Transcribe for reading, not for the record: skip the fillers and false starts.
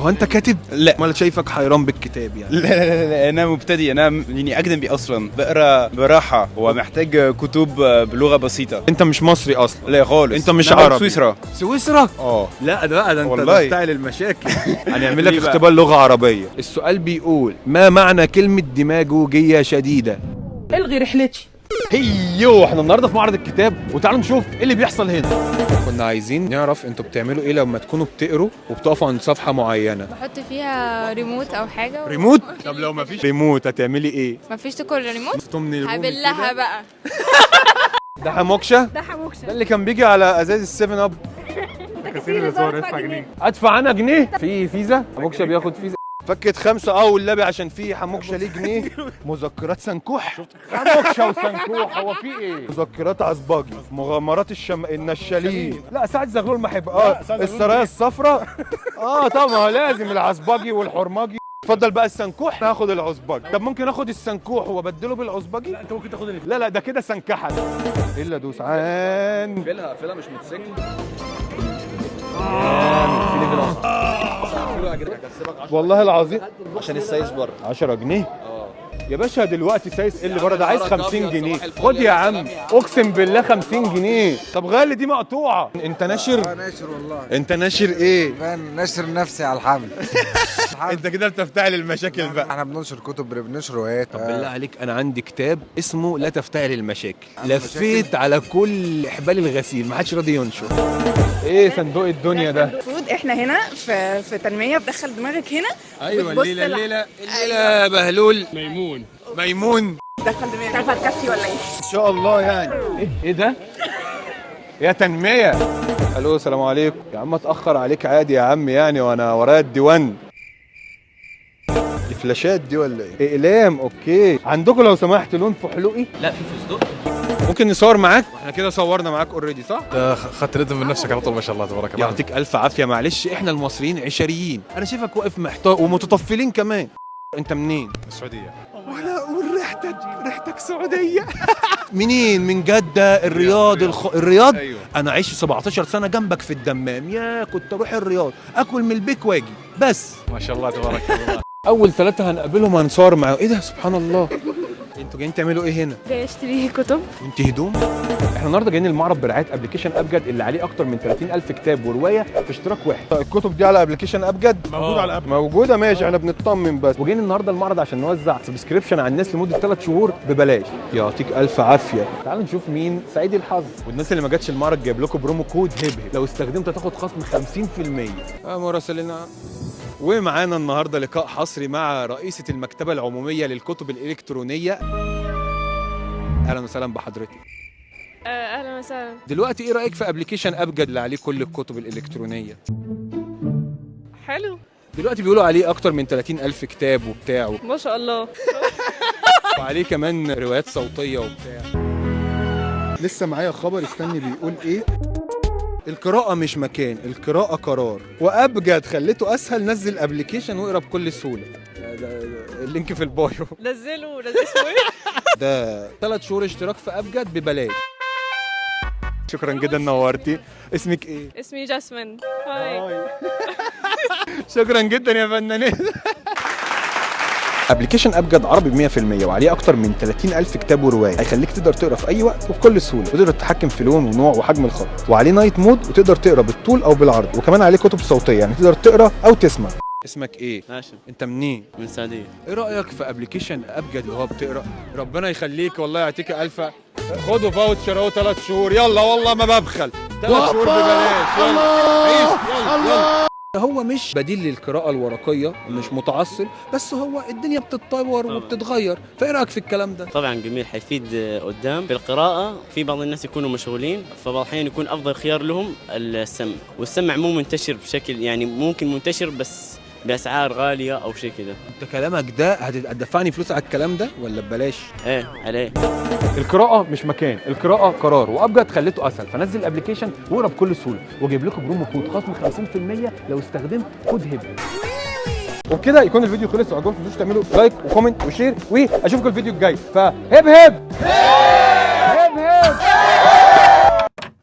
هو انت كاتب؟ لا. امال شايفك حيران بالكتاب يعني. لا انا مبتدئ، انا يعني اجنبي اصلا، بقرا براحه ومحتاج كتب بلغه بسيطه. انت مش مصري اصلا؟ لا خالص، انت مش أنا من عربي؟ سويسرا. سويسرا؟ اه لا ده بقى، ده انت والله. بتاع المشاكل. هنعمل لك ليه بقى؟ اختبار لغة عربية. السؤال بيقول ما معنى كلمة ديماغوجية شديدة؟ الغي رحلتي. هيو احنا النهارده في معرض الكتاب وتعالوا نشوف ايه اللي بيحصل هنا. كنا عايزين نعرف انتوا بتعملوا ايه لما تكونوا بتقروا وبتقفوا عند صفحة معينة. بحط فيها ريموت او حاجه ريموت؟ طب لو مفيش ريموت هتعملي ايه؟ مفيش تكون ريموت من الروم هبلها كده. بقى. ده حموكشة؟ ده حموكشه. ده اللي كان بيجي على ازاز السيفن اب. ادفع انا جنيه في فيزا. حموكشة بياخد فيزا. فكت 5 واللبي عشان في حموكشة ليه جنيه. مذكرات سنكوح. حموكشة وسنكوح هو في ايه؟ مذكرات عصباجي، مغامرات النشالين. لا سعد زغلول ما حب السرايا الصفراء. طبعا لازم العصباجي والحرماجي. اتفضل بقى السنكوح، هاخد العصباجي. طب ممكن اخد السنكوح وابدله بالعصبجي؟ لا انت ممكن تاخد لا ده كده سنكحه. الا دوسعان فيلها مش موتوسيكل. والله العظيم عشان السايس بره 10 جنيه. يا باشا دلوقتي سايس اللي بره ده عايز 50 جنيه. خد يا عم اقسم بالله 50 جنيه. طب غالي دي مقطوعه. انت ناشر؟ ناشر والله. انت ناشر ايه؟ ناشر نفسي على الحمل. انت كده بتفتعل المشاكل بقى. احنا بننشر كتب، بننشر روايات. طب بالله عليك انا عندي كتاب اسمه لا تفتعل المشاكل. لفيت على كل احبال الغسيل ما حدش راضي ينشر. ايه صندوق الدنيا ده؟ المفروض احنا هنا في تنميه، بدخل دماغك هنا. ايوه بتبص الليله بهلول ميمون دخل دماغك، عارفه هتكفي ولا ايه؟ ان شاء الله يعني. ايه ده؟ يا تنميه. الو السلام عليكم. يا عم اتاخر عليك عادي يا عم يعني، وانا ورايا الديوان. الفلاشات دي ولا ايه؟ اقلام. اوكي عندكم لو سمحت لون فحلوقي؟ لا في فستق. ممكن نصور معاك؟ احنا كده صورنا معاك اوريدي صح؟ خدت الإذن من نفسك على طول ما شاء الله تبارك الله. يعطيك الف عافيه. معلش احنا المصريين عشريين. انا شايفك واقف محتار ومتطفلين كمان. انت منين؟ السعودية. ولا اقول ريحتك سعوديه. منين؟ من جده؟ الرياض؟ الرياض؟ أيوه. انا عشت 17 سنه جنبك في الدمام. يا كنت اروح الرياض اكل من البيك واجي بس. ما شاء الله تبارك الله. اول 3 هنقابلهم هنصور معاهم. ايه ده سبحان الله. انتوا جايين تعملوا ايه هنا؟ جاي اشتري كتب. انت هدوم؟ احنا النهارده جايين المعرض برعايه ابلكيشن ابجد اللي عليه اكتر من 30,000 كتاب وروايه في اشتراك واحد. طيب الكتب دي على ابلكيشن ابجد؟ موجود على أبجد. موجوده ماشي. احنا بنطمن بس. وجايين النهارده المعرض عشان نوزع سبسكريبشن على الناس لمده 3 شهور ببلاش. يعطيك الف عافيه. تعالوا نشوف مين سعيد الحظ. والناس اللي ما جاتش المعرض جايب لكم برومو كود هبهب، لو استخدمت تاخد خصم 50%. مراسلنا. ومعانا النهارده لقاء حصري مع رئيسة المكتبة العمومية للكتب الإلكترونية. أهلا وسهلا بحضرتك. اهلا وسهلا. دلوقتي إيه رأيك في أبليكيشن أبجد اللي عليه كل الكتب الإلكترونية؟ حلو دلوقتي بيقولوا عليه أكتر من 30,000 كتاب وبتاع ما شاء الله. وعليه كمان روايات صوتية وبتاع. لسه معايا خبر استني بيقول إيه؟ القراءة مش مكان، القراءة قرار. وأبجد خليته أسهل. نزل أبليكيشن واقرا بكل سهولة. اللينك في البايو. نزله اسمه ايه؟ ده 3 شهور اشتراك في أبجد ببلاش. شكرا جدا نورتي. اسمك ايه؟ اسمي جاسمين. هاي. شكرا جدا يا فنانين. ابلكيشن ابجد عربي 100% وعليه اكتر من 30,000 كتاب وروايه. هيخليك تقدر تقرا في اي وقت وبكل سهوله، وتقدر تتحكم في لون ونوع وحجم الخط. وعليه نايت مود وتقدر تقرا بالطول او بالعرض. وكمان عليه كتب صوتيه يعني تقدر تقرا او تسمع. اسمك ايه؟ هاشم. انت منين؟ من السعودية. ايه رايك في ابلكيشن ابجد اللي هو بتقرا؟ ربنا يخليك والله يعطيك الف. خدوا فاوتشر اهو 3 شهور. يلا والله ما ببخل. 3 شهور ببلاش. يلا عيش. يلا. هو مش بديل للقراءة الورقية، مش متعصب، بس هو الدنيا بتتطور وبتتغير. فايه رايك في الكلام ده؟ طبعا جميل، حيفيد قدام في القراءة. في بعض الناس يكونوا مشغولين، فبعض الأحيان يكون أفضل خيار لهم السمع، والسمع مو منتشر بشكل يعني ممكن منتشر بس بأسعار غالية أو شيء كذا. انت كلامك ده هتدفعني فلوس على الكلام ده ولا ببلاش؟ إيه عليه. القراءة مش مكان، القراءة قرار. وأبجد خليته أسهل. فنزل الابلكيشن واقرا بكل سهولة. وجايب لكم برومو كود خصم 50% لو استخدمت كود هبهب. وبكده يكون الفيديو خلص. وعجبكم ما تنسوش تعملوا لايك وكومنت وشير، واشوفكم الفيديو الجاي. فهبهب.